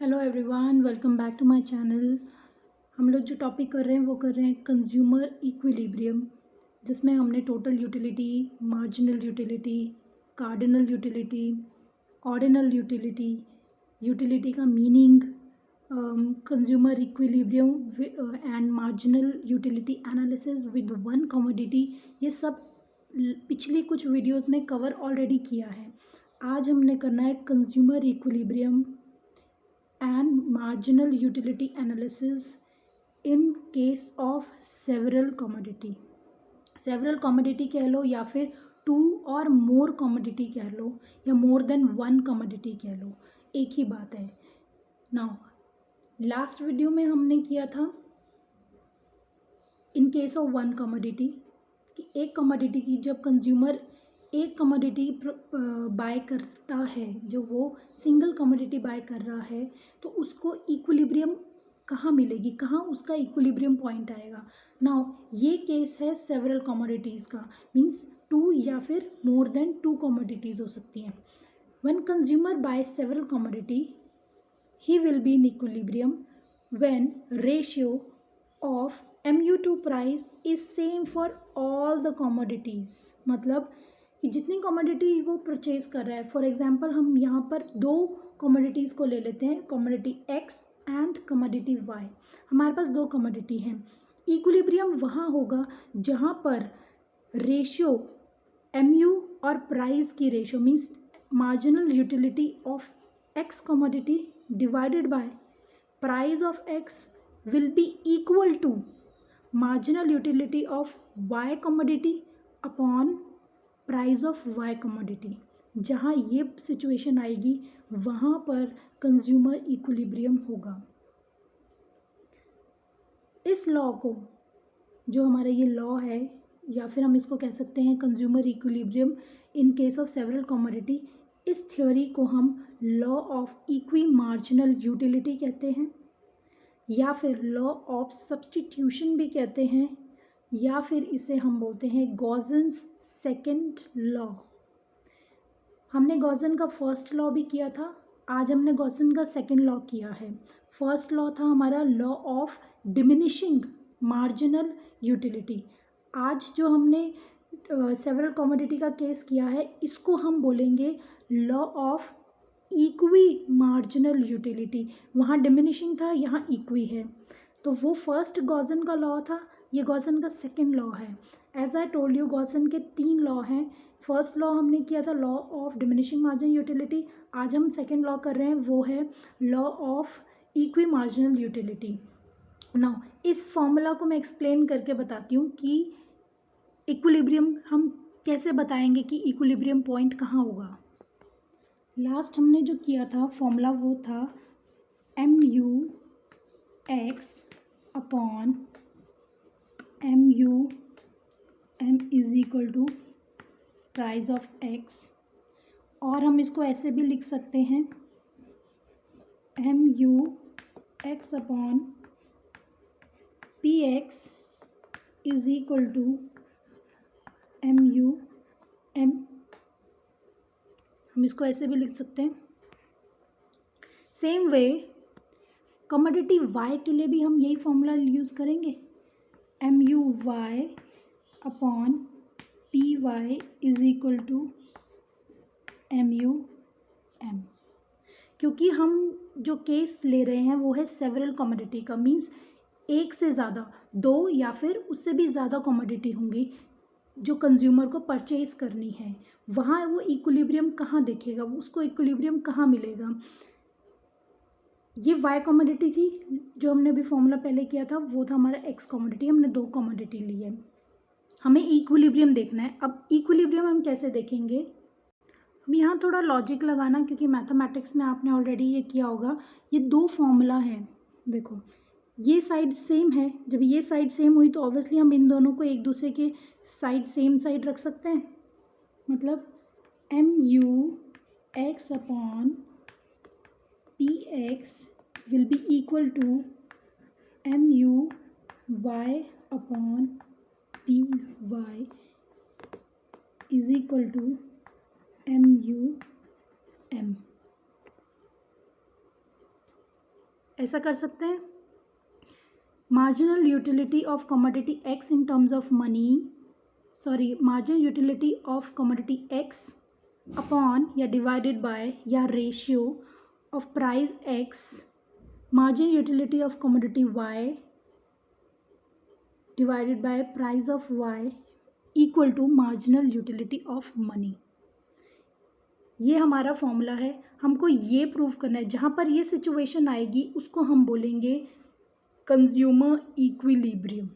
Hello everyone, welcome back to my channel. हम लोग जो टॉपिक कर रहे हैं वो कर रहे हैं कंज्यूमर इक्विलिब्रियम, जिसमें हमने total utility, marginal utility, cardinal utility, ordinal utility, utility का meaning, consumer equilibrium and marginal utility analysis with one commodity, ये सब पिछली कुछ वीडियोस में कवर ऑलरेडी किया है। आज हमने करना है consumer equilibrium and marginal utility analysis in case of several commodity कह लो या फिर टू और मोर कमोडिटी कह लो या मोर देन वन कमोडिटी कह लो, एक ही बात है। नाउ लास्ट वीडियो में हमने किया था in case of one commodity कि एक कमोडिटी की जब कंज्यूमर एक कमोडिटी बाय करता है, जो वो सिंगल कमोडिटी बाय कर रहा है, तो उसको इक्विलिब्रियम कहाँ मिलेगी, कहाँ उसका इक्विलिब्रियम पॉइंट आएगा। नाउ ये केस है सेवरल कमोडिटीज़ का, मीन्स टू या फिर मोर देन टू कमोडिटीज़ हो सकती हैं। When consumer buy several commodity he will be in equilibrium when ratio of MU to price is same for all the commodities. मतलब कि जितनी कमोडिटी वो परचेज कर रहा है, फॉर एग्जांपल हम यहाँ पर दो कमोडिटीज़ को ले लेते हैं, commodity X and commodity Y। हमारे पास दो कमोडिटी हैं। इक्विलिब्रियम वहाँ होगा जहाँ पर रेशियो MU और प्राइस की ratio means marginal utility of X commodity divided by price of X will be equal to marginal utility of Y commodity upon price of Y commodity। जहाँ ये situation आएगी वहाँ पर कंज्यूमर इक्विलिब्रियम होगा। इस law को, जो हमारा ये लॉ है, या फिर हम इसको कह सकते हैं consumer equilibrium in case of several commodity, इस थ्योरी को हम law of equi marginal utility कहते हैं, या फिर लॉ ऑफ सब्स्टिट्यूशन भी कहते हैं, या फिर इसे हम बोलते हैं गॉसन्स सेकंड लॉ। हमने गॉसन का फर्स्ट लॉ भी किया था, आज हमने गॉसन का सेकंड लॉ किया है। फर्स्ट लॉ था हमारा law of diminishing marginal utility. आज जो हमने सेवरल कमोडिटी का केस किया है, इसको हम बोलेंगे law of equi marginal utility. वहाँ डिमिनिशिंग था, यहाँ इक्वी है, तो वो फर्स्ट गॉसन का लॉ था, ये गॉसन का सेकंड लॉ है। As I told you, Gossen के तीन लॉ हैं। फर्स्ट लॉ हमने किया था law of diminishing marginal utility, आज हम सेकंड लॉ कर रहे हैं, वो है law of equi marginal utility. Now इस फॉर्मूला को मैं एक्सप्लेन करके बताती हूँ कि इक्विलिब्रियम हम कैसे बताएंगे कि इक्विलिब्रियम पॉइंट कहाँ होगा। लास्ट हमने जो किया था फॉर्मूला वो था MU X upon MU M is equal to price of X, और हम इसको ऐसे भी लिख सकते हैं MU X upon PX is equal to MU M। हम इसको ऐसे भी लिख सकते हैं। सेम वे कमोडिटी Y के लिए भी हम यही फॉर्मूला यूज़ करेंगे, MUY upon PY is equal to MUM। क्योंकि हम जो केस ले रहे हैं वो है सेवरल कमोडिटी का, मीन्स एक से ज़्यादा, दो या फिर उससे भी ज़्यादा कमोडिटी होंगी जो कंज्यूमर को परचेज करनी है। वहाँ वो इक्विलिब्रियम कहाँ देखेगा, उसको इक्विलिब्रियम कहाँ मिलेगा। ये Y कमोडिटी थी, जो हमने अभी फॉर्मूला पहले किया था वो था हमारा X कमोडिटी। हमने दो कमोडिटी ली है, हमें इक्विलिब्रियम देखना है। अब इक्विलिब्रियम हम कैसे देखेंगे, अब यहाँ थोड़ा लॉजिक लगाना, क्योंकि मैथमेटिक्स में आपने ऑलरेडी ये किया होगा। ये दो फॉर्मूला हैं, देखो ये साइड सेम है, जब ये साइड सेम हुई तो ऑब्वियसली हम इन दोनों को एक दूसरे के साइड सेम साइड रख सकते हैं। मतलब MU X upon PX will be equal to MU Y upon PY is equal to MUM। ऐसा कर सकते हैं, marginal utility of commodity X in terms of money, marginal utility of commodity X upon या divided by या ratio of price X, marginal utility of commodity Y divided by price of Y equal to marginal utility of money. ये हमारा formula है। हमको ये prove करना है, जहाँ पर ये सिचुएशन आएगी उसको हम बोलेंगे कंज्यूमर इक्विलिब्रियम।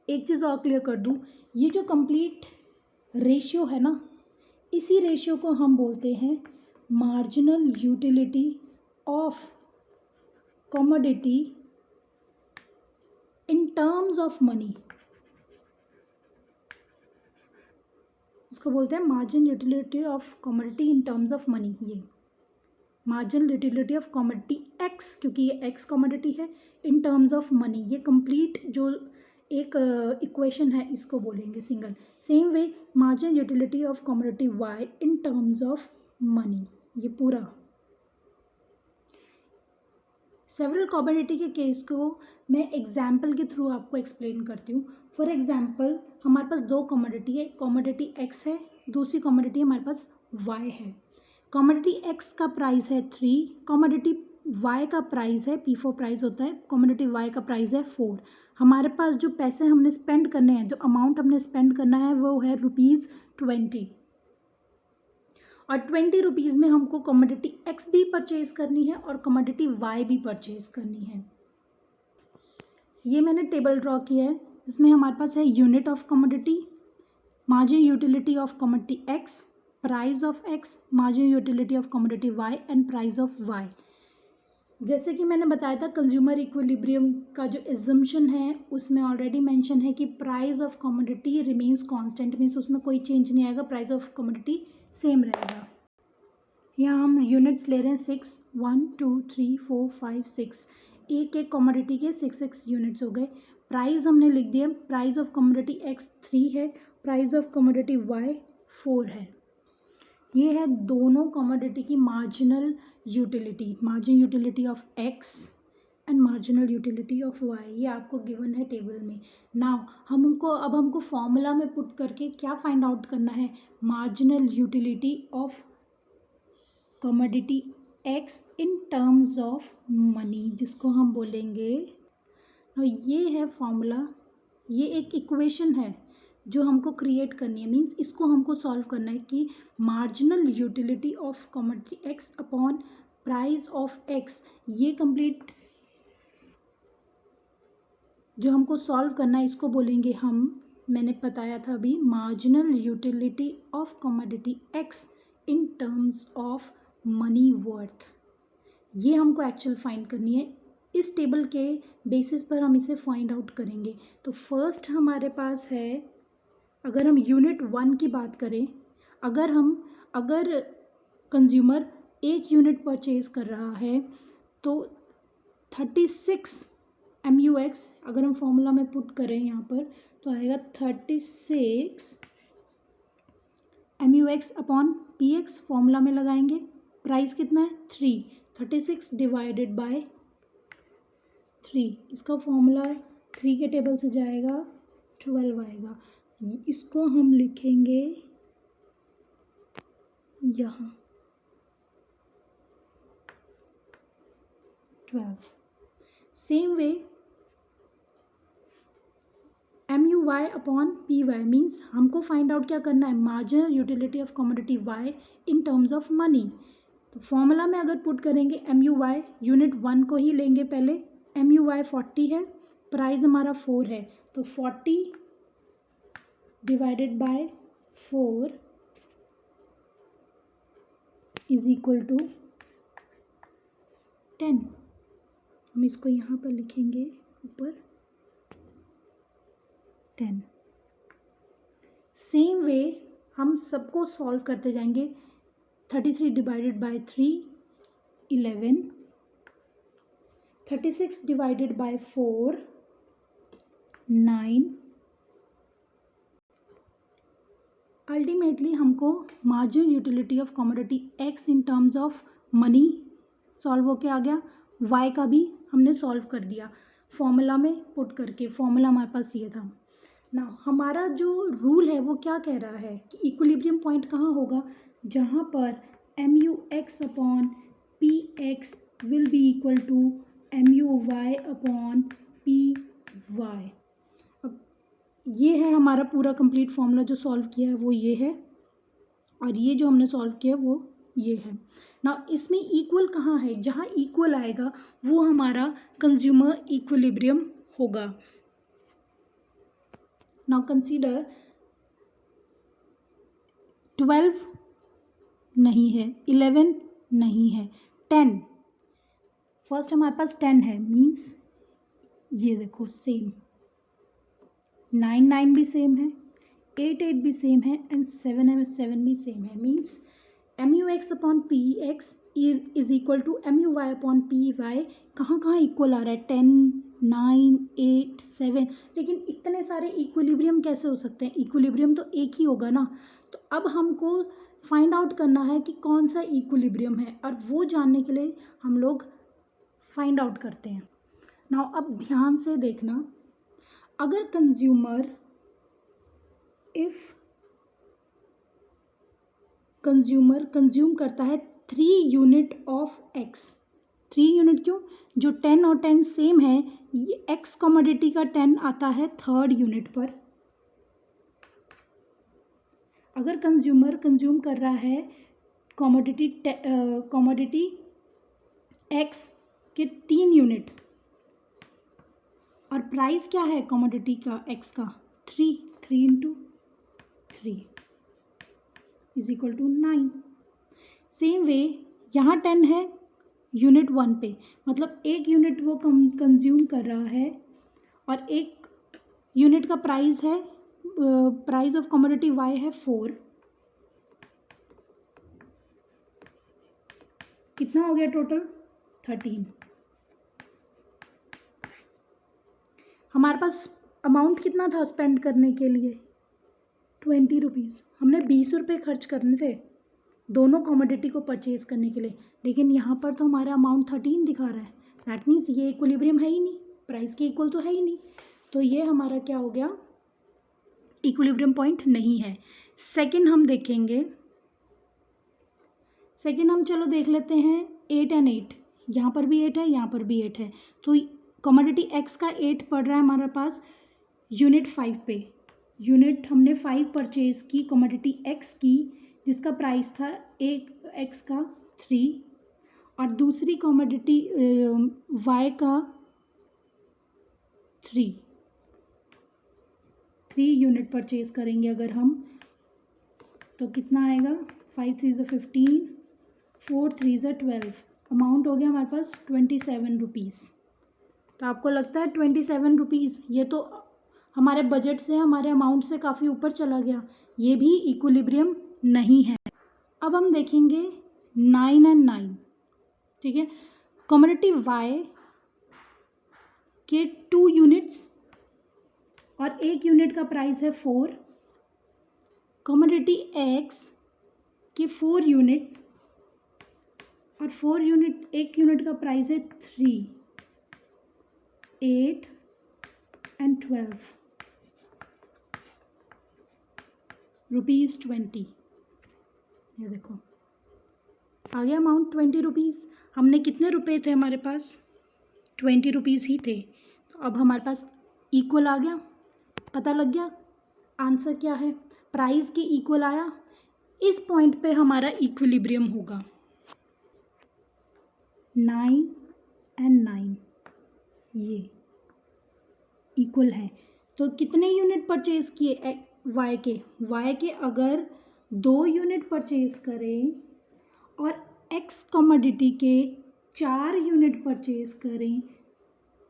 एक चीज़ और क्लियर कर दूँ, ये जो कंप्लीट रेशियो है ना, इसी रेशियो को हम बोलते हैं marginal utility of commodity in terms of money. इसको बोलते हैं marginal utility of commodity in terms of money. ये marginal utility of commodity X, क्योंकि ये एक्स कमोडिटी है, इन टर्म्स ऑफ मनी। ये कंप्लीट जो एक इक्वेशन है इसको बोलेंगे single. Same way marginal utility of commodity Y in terms of money, ये पूरा। सेवरल कमोडिटी के केस को मैं एग्जाम्पल के थ्रू आपको एक्सप्लेन करती हूँ। फॉर एग्जाम्पल, हमारे पास दो कमोडिटी है, कमोडिटी एक्स है, दूसरी कमोडिटी हमारे पास वाई है। कमोडिटी एक्स का प्राइस है 3, कमोडिटी वाई का प्राइस है, P4 प्राइस होता है, कमोडिटी वाई का प्राइस है 4। हमारे पास जो पैसे हमने स्पेंड करने हैं, जो अमाउंट हमने स्पेंड करना है वो है ₹20, और 20 रुपीज़ में हमको कमोडिटी एक्स भी परचेज़ करनी है और कमोडिटी वाई भी परचेज़ करनी है। ये मैंने टेबल ड्रॉ किया है, इसमें हमारे पास है unit of commodity, marginal utility of commodity X, price of X, marginal utility of commodity Y and price of Y. जैसे कि मैंने बताया था, कंज्यूमर इक्विलिब्रियम का जो एजम्पशन है उसमें ऑलरेडी मेंशन है कि price of commodity remains constant, means उसमें कोई चेंज नहीं आएगा, प्राइस ऑफ कमोडिटी सेम रहेगा। यहाँ हम यूनिट्स ले रहे हैं 6, 1 2 3 4 5 6, एक एक कमोडिटी के 6 यूनिट्स हो गए। प्राइस हमने लिख दिया, प्राइस ऑफ कमोडिटी एक्स 3 है, प्राइस ऑफ कमोडिटी वाई 4 है। ये है दोनों कमोडिटी की marginal utility, marginal utility of X and marginal utility of Y. ये आपको गिवन है टेबल में। नाउ हमको फॉर्मूला में पुट करके क्या फाइंड आउट करना है, marginal utility of commodity X in terms of money, जिसको हम बोलेंगे। ये है फॉर्मूला, ये एक इक्वेशन है जो हमको क्रिएट करनी है, मीन्स इसको हमको सॉल्व करना है कि marginal utility of commodity X upon price of x. ये कंप्लीट जो हमको सॉल्व करना है इसको बोलेंगे हम, मैंने बताया था अभी, marginal utility of commodity X in terms of money worth. ये हमको एक्चुअल फाइंड करनी है, इस टेबल के बेसिस पर हम इसे फाइंड आउट करेंगे। तो फर्स्ट हमारे पास है, अगर हम यूनिट 1 की बात करें, अगर कंज्यूमर 1 यूनिट परचेज कर रहा है तो 36 MUX, अगर हम फॉर्मूला में पुट करें यहाँ पर तो आएगा 36 MUX अपॉन PX, फॉर्मूला में लगाएंगे। प्राइस कितना है 3, 36 डिवाइडेड बाय 3, इसका फॉर्मूला 3 के टेबल से जाएगा 12 आएगा। इसको हम लिखेंगे यहाँ 12। Same way MUY upon PY, means हमको फाइंड आउट क्या करना है, marginal utility of commodity Y in terms of money. तो फॉर्मूला में अगर पुट करेंगे MUY, यूनिट 1 को ही लेंगे पहले, MUY 40 है, प्राइस हमारा 4 है, तो 40 divided by 4 is equal to 10। हम इसको यहाँ पर लिखेंगे ऊपर 10। सेम वे हम सबको सॉल्व करते जाएंगे। 33 divided by 3 11, 36 divided by 4 9। Ultimately हमको marginal utility of commodity X in terms of money solve होके आ गया। वाई का भी हमने सॉल्व कर दिया फॉर्मूला में पुट करके, फॉर्मूला हमारे पास ये था ना। हमारा जो रूल है वो क्या कह रहा है कि इक्विलिब्रियम पॉइंट कहाँ होगा, जहाँ पर mu(x) upon px will be equal to mu(y) upon py। अब ये है हमारा पूरा कंप्लीट फॉर्मूला जो सॉल्व किया है वो ये है, और ये जो हमने सॉल्व किया वो ये है ना। इसमें इक्वल कहाँ है, जहाँ इक्वल आएगा वो हमारा कंज्यूमर इक्विलिब्रियम होगा। नाउ कंसीडर 12 नहीं है, 11 नहीं है, 10। फर्स्ट हमारे पास 10 है, मीन्स ये देखो सेम, 9 भी सेम है, 8 भी सेम है, एंड 7 भी सेम है। Means mu(x) upon px is equal to mu(y) upon py। कहाँ कहाँ इक्वल आ रहा है, 10, 9, 8, 7। लेकिन इतने सारे इक्विलिब्रियम कैसे हो सकते हैं, इक्विलिब्रियम तो एक ही होगा ना। तो अब हमको फाइंड आउट करना है कि कौन सा इक्विलिब्रियम है, और वो जानने के लिए हम लोग फाइंड आउट करते हैं। नाउ अब ध्यान से देखना, अगर कंज्यूमर कंज्यूम करता है 3 यूनिट ऑफ x, 3 यूनिट क्यों, जो 10 और 10 सेम है, ये x कमोडिटी का 10 आता है 3rd यूनिट पर। अगर कंज्यूमर कंज्यूम कर रहा है कमोडिटी x के 3 यूनिट, और प्राइस क्या है कमोडिटी का x का, 3 into 3 is equal to 9। Same way यहाँ 10 है यूनिट 1 पे, मतलब एक यूनिट वो कंज्यूम कर रहा है, और एक यूनिट का प्राइस है, प्राइस ऑफ कमोडिटी y है 4। कितना हो गया टोटल, 13। हमारे पास अमाउंट कितना था स्पेंड करने के लिए, 20 रुपीज़। हमने 20 रुपये खर्च करने थे दोनों कमोडिटी को परचेज करने के लिए, लेकिन यहाँ पर तो हमारा अमाउंट 13 दिखा रहा है। दैट मीन्स ये इक्विलिब्रियम है ही नहीं, प्राइस के इक्वल तो है ही नहीं, तो ये हमारा क्या हो गया, इक्विलिब्रियम पॉइंट नहीं है। सेकंड हम देखेंगे, सेकंड हम चलो देख लेते हैं 8 और 8। यहाँ पर भी 8 है, यहाँ पर भी 8 है, तो कमोडिटी x का 8 पड़ रहा है हमारे पास यूनिट 5 पे। यूनिट हमने 5 परचेज की कमोडिटी x की, जिसका प्राइस था एक x का 3, और दूसरी कमोडिटी y का 3 यूनिट परचेज करेंगे अगर हम, तो कितना आएगा, 5 3 = 15, 4 3 = 12। अमाउंट हो गया हमारे पास 27 रुपीज़। तो आपको लगता है 27 रुपीज़ ये तो हमारे बजट से, हमारे अमाउंट से काफ़ी ऊपर चला गया, ये भी इक्विलिब्रियम नहीं है। अब हम देखेंगे 9 और 9, ठीक है। कमोडिटी y के 2 यूनिट्स और एक यूनिट का प्राइस है 4, कमोडिटी x के 4 यूनिट और 4 यूनिट, एक यूनिट का प्राइस है 3, 8 और 12 रुपीज़ 20। ये देखो आ गया अमाउंट 20 रुपीज़। हमने कितने रुपए थे हमारे पास, 20 रुपीज़ ही थे। तो अब हमारे पास इक्वल आ गया, पता लग गया आंसर क्या है, प्राइस के इक्वल आया। इस पॉइंट पे हमारा इक्विलिब्रियम होगा 9 और 9, ये इक्वल है। तो कितने यूनिट परचेज किए y के अगर 2 यूनिट परचेज करें और x कमोडिटी के 4 यूनिट परचेज करें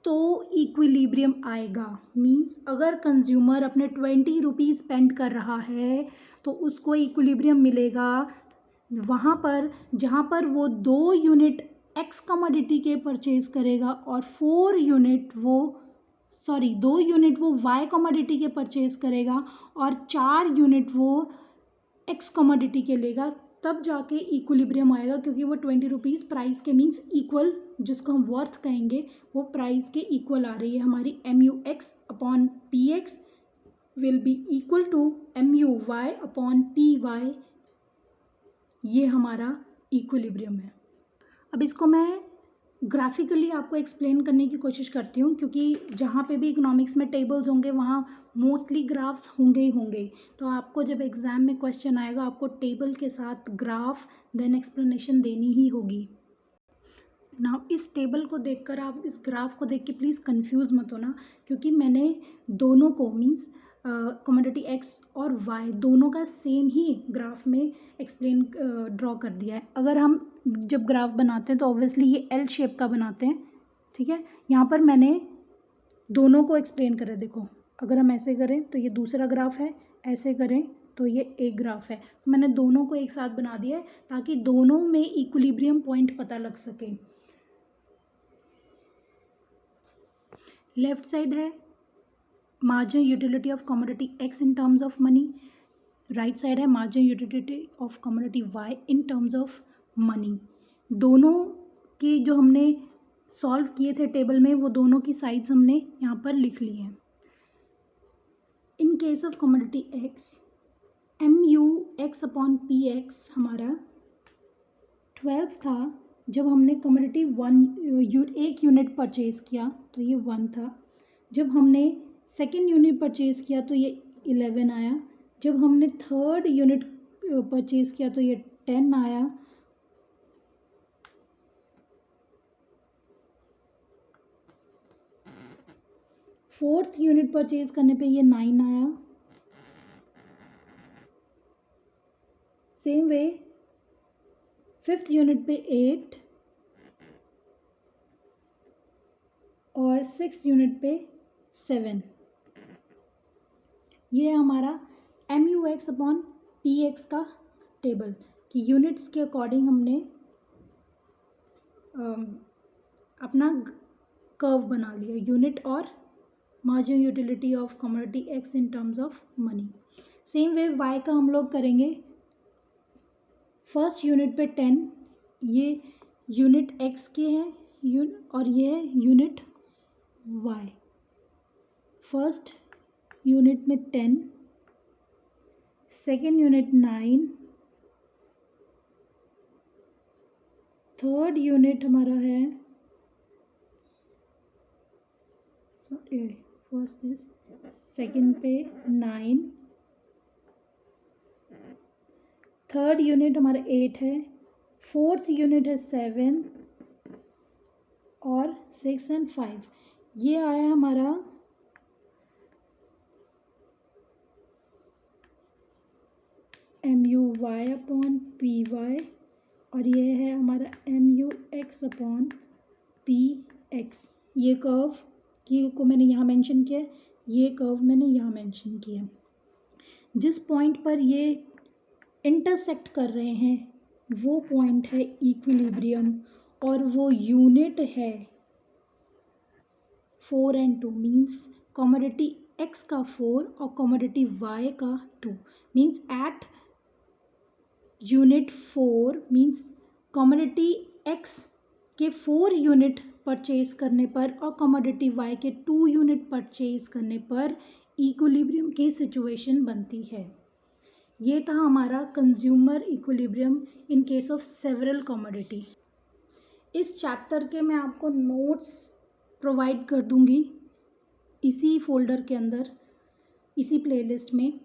तो इक्विलिब्रियम आएगा। मींस अगर कंज्यूमर अपने 20 रुपीज़ स्पेंड कर रहा है तो उसको इक्विलिब्रियम मिलेगा वहाँ पर जहाँ पर वो 2 यूनिट x कमोडिटी के परचेज करेगा और 2 यूनिट वो y कमोडिटी के परचेज करेगा और 4 यूनिट वो x कमोडिटी के लेगा, तब जाके इक्विलिब्रियम आएगा, क्योंकि वो 20 रुपीज़ प्राइस के मीन्स इक्वल जिसको हम वर्थ कहेंगे वो प्राइस के इक्वल आ रही है। हमारी MUX/PX will be equal to MUY/PY। ये हमारा इक्विलिब्रियम है। अब इसको मैं ग्राफिकली आपको एक्सप्लेन करने की कोशिश करती हूँ, क्योंकि जहाँ पे भी इकोनॉमिक्स में टेबल्स होंगे वहाँ मोस्टली ग्राफ्स होंगे ही होंगे। तो आपको जब एग्ज़ाम में क्वेश्चन आएगा आपको टेबल के साथ ग्राफ देन एक्सप्लेनेशन देनी ही होगी ना। इस टेबल को देखकर, आप इस ग्राफ को देख के प्लीज़ कंफ्यूज मत होना, क्योंकि मैंने दोनों को मीन्स कमोडिटी एक्स और वाई दोनों का सेम ही ग्राफ में एक्सप्लेन ड्रॉ कर दिया है। अगर हम जब ग्राफ बनाते हैं तो ऑब्वियसली ये एल शेप का बनाते हैं, ठीक है। यहाँ पर मैंने दोनों को एक्सप्लेन करा। देखो, अगर हम ऐसे करें तो ये दूसरा ग्राफ है, ऐसे करें तो ये एक ग्राफ है। तो मैंने दोनों को एक साथ बना दिया है ताकि दोनों में इक्विलिब्रियम पॉइंट पता लग सके। लेफ्ट साइड है marginal utility of commodity X in terms of money, right side है marginal utility of commodity Y in terms of money. दोनों की जो हमने सॉल्व किए थे टेबल में वो दोनों की साइड्स हमने यहाँ पर लिख ली हैं। In case of commodity x MUX/PX हमारा 12 था। जब हमने कमोडिटी एक यूनिट परचेज़ किया तो ये 1 था। जब हमने सेकेंड यूनिट परचेज़ किया तो ये 11 आया। जब हमने थर्ड यूनिट परचेज़ किया तो ये 10 आया। फोर्थ यूनिट परचेज़ करने पे ये 9 आया। सेम वे फिफ्थ यूनिट पे 8 और सिक्स यूनिट पे 7। ये हमारा MUX/PX का टेबल कि यूनिट्स के अकॉर्डिंग हमने अपना कर्व बना लिया, यूनिट और marginal utility of commodity X in terms of money. Same way Y का हम लोग करेंगे। फर्स्ट यूनिट पे 10, ये यूनिट एक्स के हैं और ये है यूनिट वाई। फर्स्ट यूनिट में 10, सेकेंड यूनिट 9, थर्ड यूनिट हमारा है फर्स्ट दिस, सेकेंड पे 9, थर्ड यूनिट हमारा 8 है, फोर्थ यूनिट है 7 और 6 एंड 5। ये आया हमारा MUY/PY और ये है हमारा MUX/PX। ये कर्व को मैंने यहाँ मेंशन किया, ये कर्व मैंने यहाँ मेंशन किया। जिस पॉइंट पर ये इंटरसेक्ट कर रहे हैं वो पॉइंट है इक्विलिब्रियम और वो यूनिट है 4 and 2 मीन्स कमोडिटी एक्स का 4 और कमोडिटी वाई का 2 means at unit 4 means commodity X के 4 यूनिट परचेज करने पर और कमोडिटी वाई के 2 यूनिट परचेज करने पर इक्विलिब्रियम की सिचुएशन बनती है। ये था हमारा consumer equilibrium in case of several commodity. इस चैप्टर के मैं आपको नोट्स प्रोवाइड कर दूंगी इसी फोल्डर के अंदर, इसी प्लेलिस्ट में।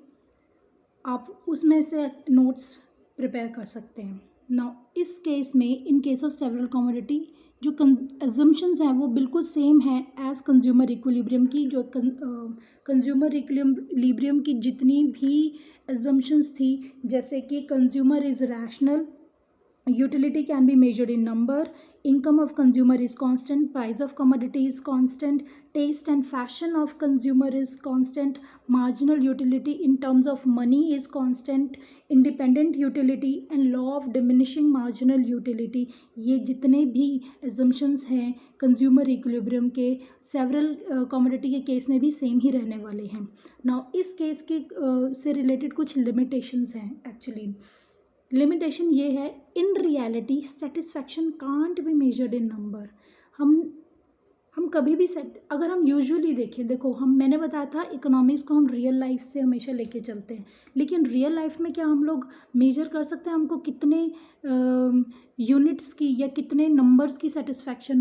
आप उसमें से नोट्स प्रिपेयर कर सकते हैं। नाउ इस केस में in case of several commodity जो अजम्पशंस हैं वो बिल्कुल सेम है एज कंज्यूमर इक्विलिब्रियम की। जो कंज्यूमर इक्विलिब्रियम की जितनी भी अजम्पशंस थी, जैसे कि consumer is rational, utility can be measured in number, income of consumer is constant, price of commodity is constant, taste and fashion of consumer is constant, marginal utility in terms of money is constant, independent utility and law of diminishing marginal utility। ये जितने भी assumptions हैं consumer equilibrium के several commodity के case में भी same ही रहने वाले हैं। Now इस केस के से रिलेटेड कुछ limitations हैं एक्चुअली। लिमिटेशन ये है, in reality satisfaction can't be measured in number. हम कभी भी अगर हम यूजुअली देखें, देखो मैंने बताया था इकोनॉमिक्स को हम रियल लाइफ से हमेशा लेके चलते हैं, लेकिन रियल लाइफ में क्या हम लोग मेजर कर सकते हैं हमको कितने यूनिट्स की या कितने नंबर्स की सेटिस्फैक्शन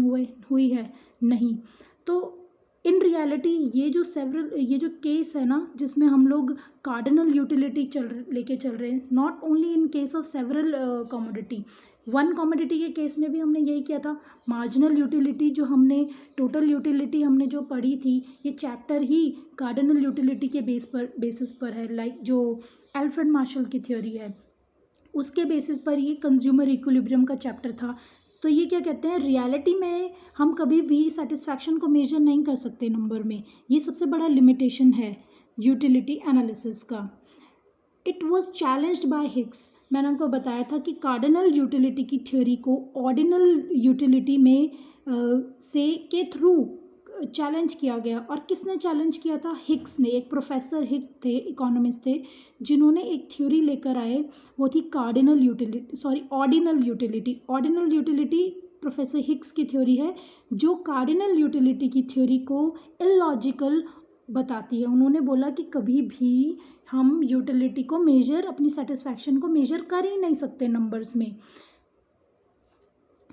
हुई है? नहीं। तो इन रियलिटी ये जो केस है ना, जिसमें हम लोग कार्डिनल यूटिलिटी लेके चल रहे हैं, not only in case of several commodity, one commodity के केस में भी हमने यही किया था। मार्जिनल यूटिलिटी जो हमने टोटल यूटिलिटी हमने जो पढ़ी थी, ये चैप्टर ही कार्डिनल यूटिलिटी के बेसिस पर है, लाइक जो एल्फ्रेड मार्शल की थ्योरी है उसके बेसिस पर ये कंज्यूमर इक्विलिब्रियम का चैप्टर था। तो ये क्या कहते हैं, रियलिटी में हम कभी भी सेटिस्फैक्शन को मेजर नहीं कर सकते नंबर में। ये सबसे बड़ा लिमिटेशन है यूटिलिटी एनालिसिस का। It was challenged by Hicks. मैंने आपको बताया था कि कार्डिनल यूटिलिटी की थ्योरी को ऑर्डिनल यूटिलिटी में के थ्रू चैलेंज किया गया। और किसने चैलेंज किया था? हिग्स ने। एक प्रोफेसर हिग्स थे, इकोनॉमिस्ट थे, जिन्होंने एक थ्योरी लेकर आए, वो थी ordinal utility. Ordinal utility professor Higgs की थ्योरी है, जो कार्डिनल यूटिलिटी की थ्योरी को इलॉजिकल बताती है। उन्होंने बोला कि कभी भी हम यूटिलिटी को मेजर, अपनी सेटिस्फैक्शन को मेजर कर ही नहीं सकते नंबर्स में।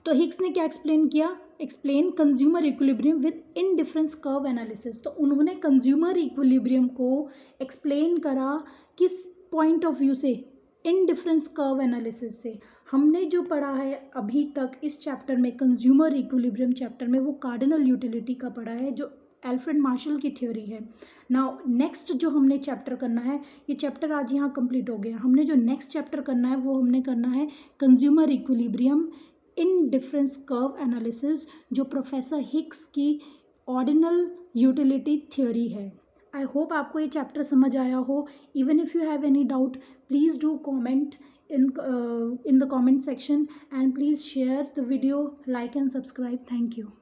तो हिग्स ने क्या एक्सप्लेन किया? Explain consumer equilibrium with indifference curve analysis. तो उन्होंने कंज्यूमर इक्विलिब्रियम को एक्सप्लेन करा किस पॉइंट ऑफ व्यू से? इनडिफरेंस कर्व एनालिसिस से। हमने जो पढ़ा है अभी तक इस चैप्टर में, कंज्यूमर इक्विलिब्रियम चैप्टर में, वो कार्डिनल यूटिलिटी का पढ़ा है, जो एल्फ्रेड मार्शल की थ्योरी है। नाउ नेक्स्ट जो हमने चैप्टर करना है, ये चैप्टर आज यहाँ कंप्लीट हो गया। हमने जो नेक्स्ट चैप्टर करना है वो हमने करना है consumer equilibrium in difference curve analysis, जो प्रोफेसर हिग्स की ऑर्डिनल यूटिलिटी थ्योरी है। आई होप आपको ये चैप्टर समझ आया हो। Even if you have any doubt, please do comment in the comment section, and please share the video, like and subscribe. Thank you.